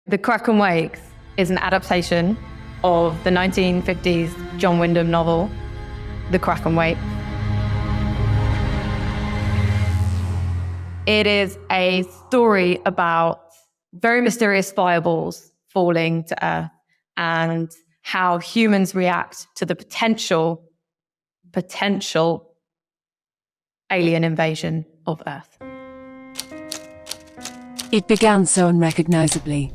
The Kraken Wakes is an adaptation of the 1950s John Wyndham novel, The Kraken Wakes. It is a story about very mysterious fireballs falling to Earth and how humans react to the potential alien invasion of Earth. It began so unrecognizably.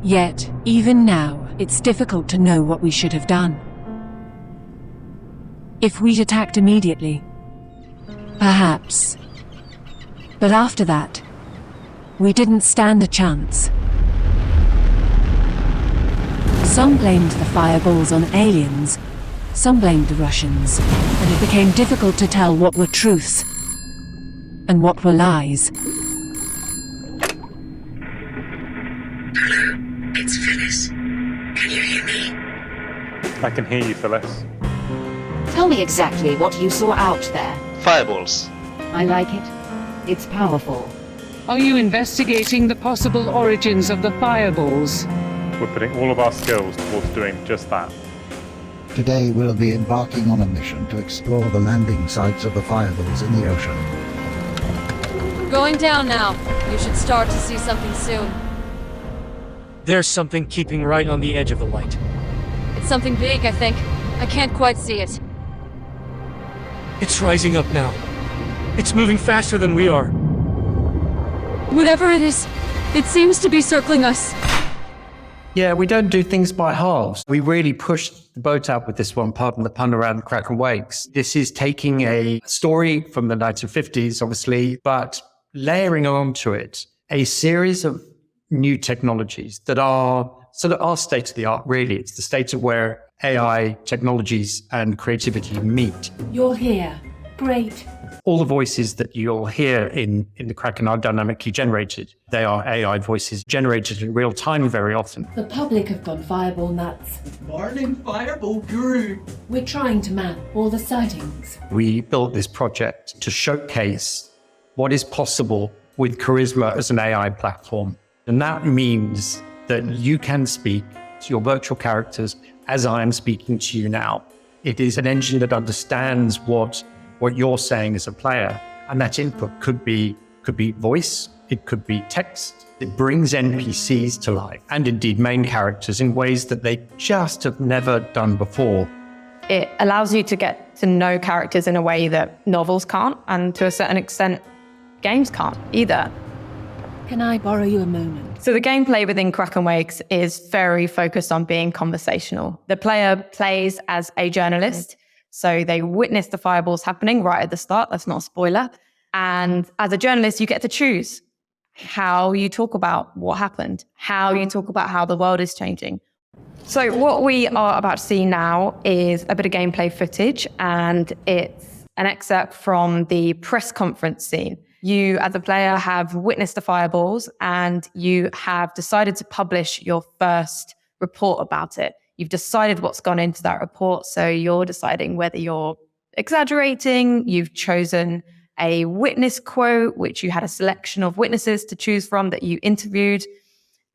Yet, even now, it's difficult to know what we should have done. If we'd attacked immediately, perhaps. But after that, we didn't stand a chance. Some blamed the fireballs on aliens, some blamed the Russians, and it became difficult to tell what were truths and what were lies. It's Phyllis. Can you hear me? I can hear you, Phyllis. Tell me exactly what you saw out there. Fireballs. I like it. It's powerful. Are you investigating the possible origins of the fireballs? We're putting all of our skills towards doing just that. Today we'll be embarking on a mission to explore the landing sites of the fireballs in the ocean. Going down now. You should start to see something soon. There's something keeping right on the edge of the light. It's something big, I think. I can't quite see it. It's rising up now. It's moving faster than we are. Whatever it is, it seems to be circling us. Yeah, we don't do things by halves. We really pushed the boat out with this one, pardon the pun, around Kraken Wakes. This is taking a story from the 1950s, obviously, but layering onto it a series of new technologies that are sort of our state of the art, really. It's the state of where AI technologies and creativity meet. You're here. Great. All the voices that you'll hear in the Kraken are dynamically generated. They are AI voices generated in real time very often. The public have gone fireball nuts. Morning, Fireball Guru. We're trying to map all the sightings. We built this project to showcase what is possible with Charisma as an AI platform. And that means that you can speak to your virtual characters as I am speaking to you now. It is an engine that understands what you're saying as a player. And that input could be voice, it could be text. It brings NPCs to life, and indeed main characters, in ways that they just have never done before. It allows you to get to know characters in a way that novels can't, and to a certain extent, games can't either. Can I borrow you a moment? So the gameplay within Kraken Wakes is very focused on being conversational. The player plays as a journalist, so they witness the fireballs happening right at the start. That's not a spoiler. And as a journalist, you get to choose how you talk about what happened, how you talk about how the world is changing. So what we are about to see now is a bit of gameplay footage, and it's an excerpt from the press conference scene. You, as a player, have witnessed the fireballs and you have decided to publish your first report about it. You've decided what's gone into that report, so you're deciding whether you're exaggerating. You've chosen a witness quote, which you had a selection of witnesses to choose from that you interviewed.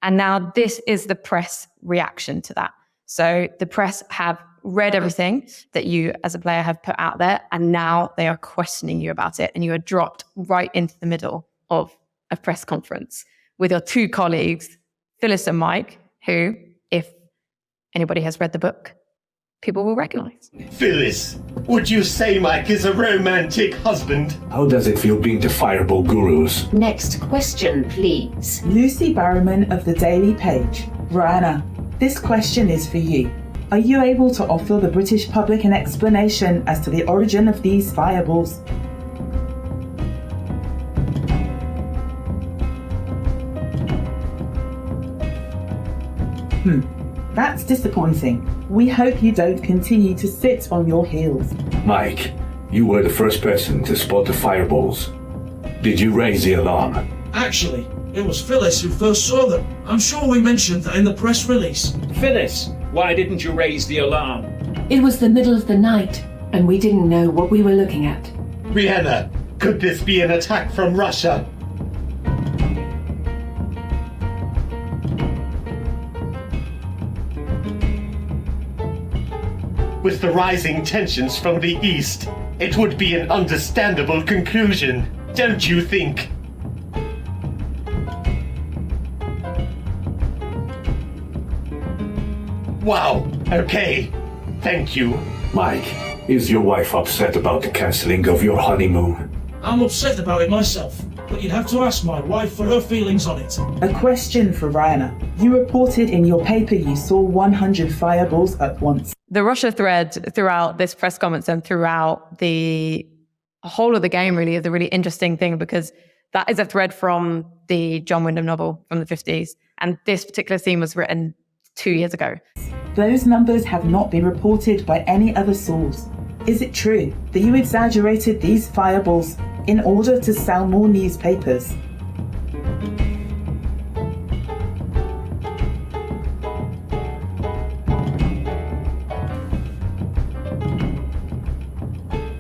And now this is the press reaction to that. So the press have read everything that you as a player have put out there, and now they are questioning you about it, and you are dropped right into the middle of a press conference with your two colleagues, Phyllis and Mike, who, if anybody has read the book, people will recognize. Phyllis, would you say Mike is a romantic husband? How does it feel being the Fireball Gurus? Next question, please. Lucy Barrowman of the Daily Page. Brianna, this question is for you. Are you able to offer the British public an explanation as to the origin of these fireballs? That's disappointing. We hope you don't continue to sit on your heels. Mike, you were the first person to spot the fireballs. Did you raise the alarm? Actually, it was Phyllis who first saw them. I'm sure we mentioned that in the press release. Phyllis, why didn't you raise the alarm? It was the middle of the night, and we didn't know what we were looking at. Brianna, could this be an attack from Russia? With the rising tensions from the east, it would be an understandable conclusion, don't you think? Wow, okay. Thank you. Mike, is your wife upset about the cancelling of your honeymoon? I'm upset about it myself, but you'd have to ask my wife for her feelings on it. A question for Rihanna. You reported in your paper you saw 100 fireballs at once. The Russia thread throughout this press conference and throughout the whole of the game really is a really interesting thing, because that is a thread from the John Wyndham novel from the 50s. And this particular scene was written 2 years ago. Those numbers have not been reported by any other source. Is it true that you exaggerated these fireballs in order to sell more newspapers?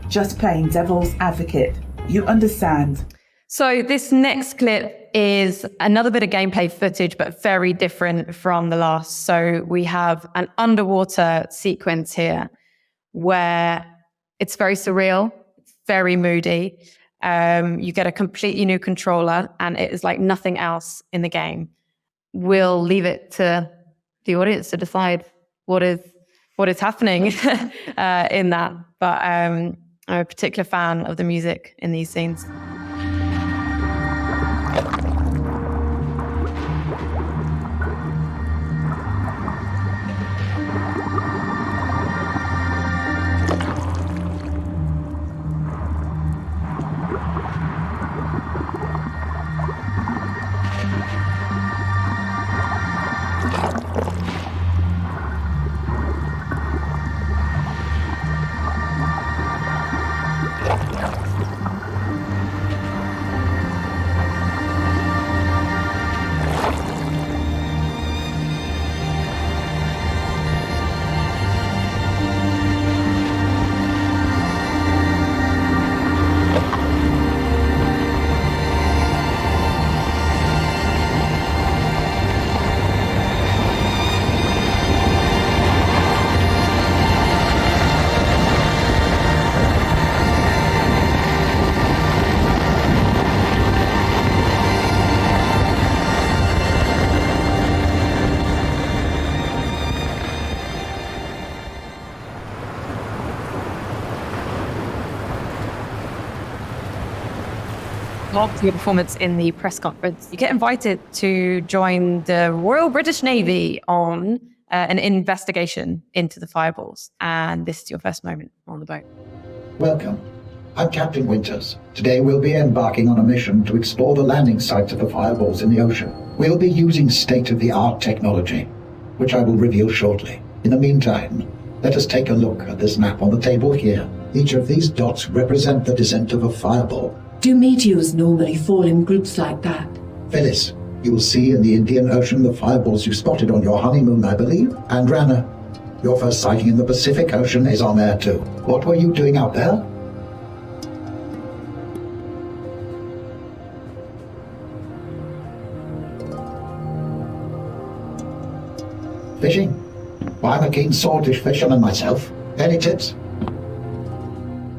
Just playing devil's advocate. You understand. So this next clip is another bit of gameplay footage, but very different from the last. So we have an underwater sequence here where it's very surreal, very moody. You get a completely new controller and it is like nothing else in the game. We'll leave it to the audience to decide what is happening in that. But I'm a particular fan of the music in these scenes. After your performance in the press conference, you get invited to join the Royal British Navy on an investigation into the fireballs. And this is your first moment on the boat. Welcome. I'm Captain Winters. Today we'll be embarking on a mission to explore the landing sites of the fireballs in the ocean. We'll be using state-of-the-art technology, which I will reveal shortly. In the meantime, let us take a look at this map on the table here. Each of these dots represent the descent of a fireball. Do meteors normally fall in groups like that? Phyllis, you will see in the Indian Ocean the fireballs you spotted on your honeymoon, I believe. And Rana, your first sighting in the Pacific Ocean is on there too. What were you doing out there? Fishing? Well, I'm a keen swordfish fisherman myself. Any tips?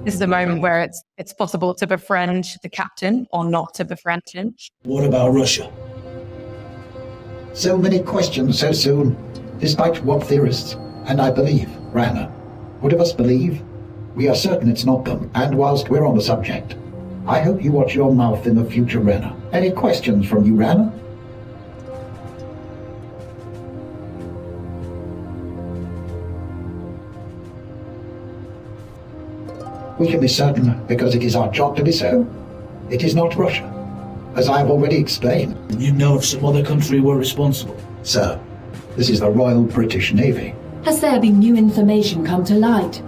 This is a moment where it's possible to befriend the captain or not to befriend him. What about Russia? So many questions so soon, despite what theorists, and I believe, Rana, would have us believe? We are certain it's not them, and whilst we're on the subject, I hope you watch your mouth in the future, Rana. Any questions from you, Rana? We can be certain because it is our job to be so. It is not Russia, as I have already explained. You know if some other country were responsible? Sir, this is the Royal British Navy. Has there been new information come to light?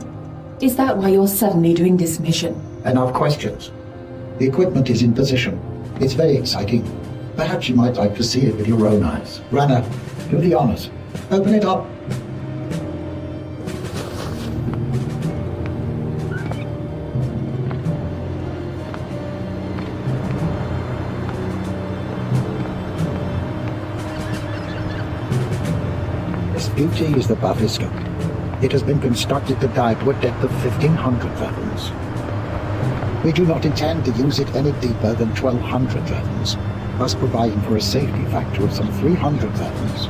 Is that why you're suddenly doing this mission? Enough questions. The equipment is in position. It's very exciting. Perhaps you might like to see it with your own eyes. Rana, do the honors. Open it up. Its beauty is the buffer scope. It has been constructed to dive to a depth of 1,500 fathoms. We do not intend to use it any deeper than 1,200 fathoms, thus providing for a safety factor of some 300 fathoms.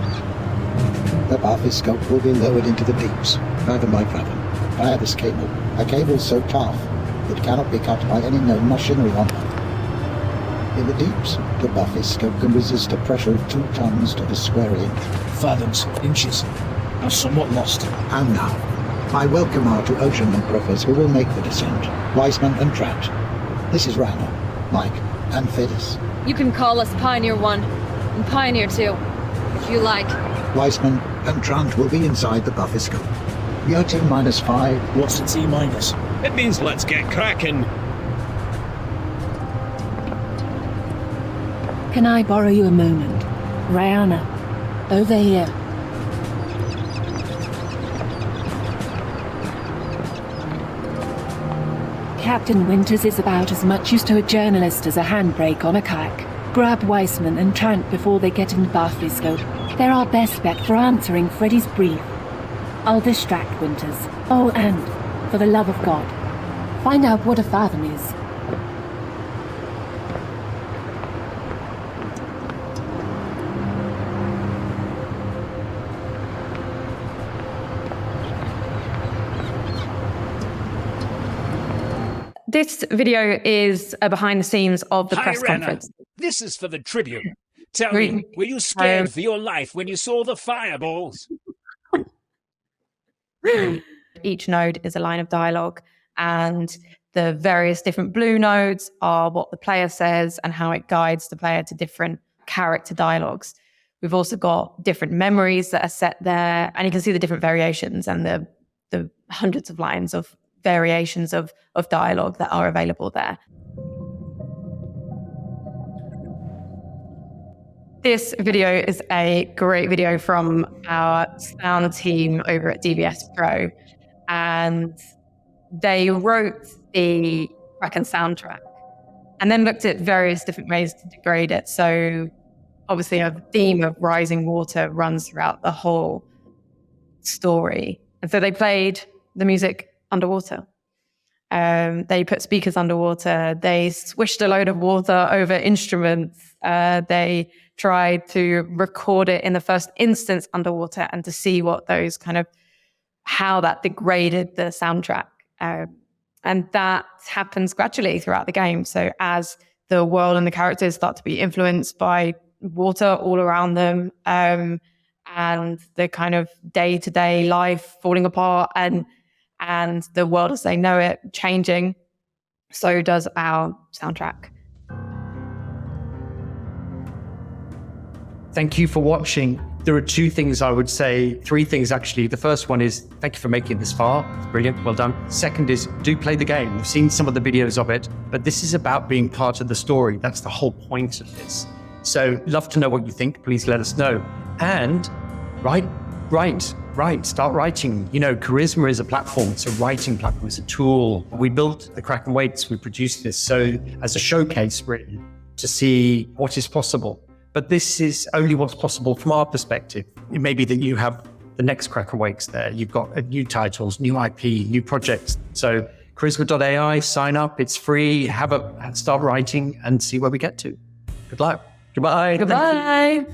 The bathyscope will be lowered into the deeps, fathom by fathom, via this cable, a cable so tough it cannot be cut by any known machinery on Earth. In the deeps, the bathyscope can resist a pressure of 2 tons to the square inch. Fathoms, inches. I'm somewhat lost. And now, I welcome our 2 ocean monographers who will make the descent, Wiseman and Trent. This is Rana, Mike, and Phyllis. You can call us Pioneer 1 and Pioneer 2, if you like. Wiseman and Trent will be inside the bathyscope. You're T-5. What's the T-? It means let's get cracking. Can I borrow you a moment? Rihanna, over here. Captain Winters is about as much use to a journalist as a handbrake on a kayak. Grab Weissman and Trant before they get in the bathyscope. They're our best bet for answering Freddy's brief. I'll distract Winters. Oh, and, for the love of God, find out what a fathom is. This video is a behind the scenes of the press Rana. conference. This is for the Tribune. Tell me, were you scared for your life when you saw the fireballs? Each node is a line of dialogue, and the various different blue nodes are what the player says and how it guides the player to different character dialogues. We've also got different memories that are set there, and you can see the different variations and the hundreds of lines of variations of dialogue that are available there. This video is a great video from our sound team over at DBS Pro, and they wrote the Kraken soundtrack and then looked at various different ways to degrade it. So obviously a theme of rising water runs throughout the whole story. And so they played the music underwater. They put speakers underwater. They swished a load of water over instruments. They tried to record it in the first instance underwater and to see what those kind of, how that degraded the soundtrack. And that happens gradually throughout the game. So as the world and the characters start to be influenced by water all around them, and the kind of day-to-day life falling apart and the world as they know it changing, so does our soundtrack. Thank you for watching. There are 2 things I would say, 3 things actually. The first one is thank you for making it this far. It's brilliant, well done. Second is do play the game. We've seen some of the videos of it, but this is about being part of the story. That's the whole point of this. So love to know what you think. Please let us know. And start writing. You know, Charisma is a platform. It's a writing platform. It's a tool. We built the Kraken Wakes. We produced this so as a showcase really to see what is possible. But this is only what's possible from our perspective. It may be that you have the next Kraken Wakes there. You've got new titles, new IP, new projects. So charisma.ai, sign up. It's free. Start writing and see where we get to. Good luck. Goodbye. Goodbye.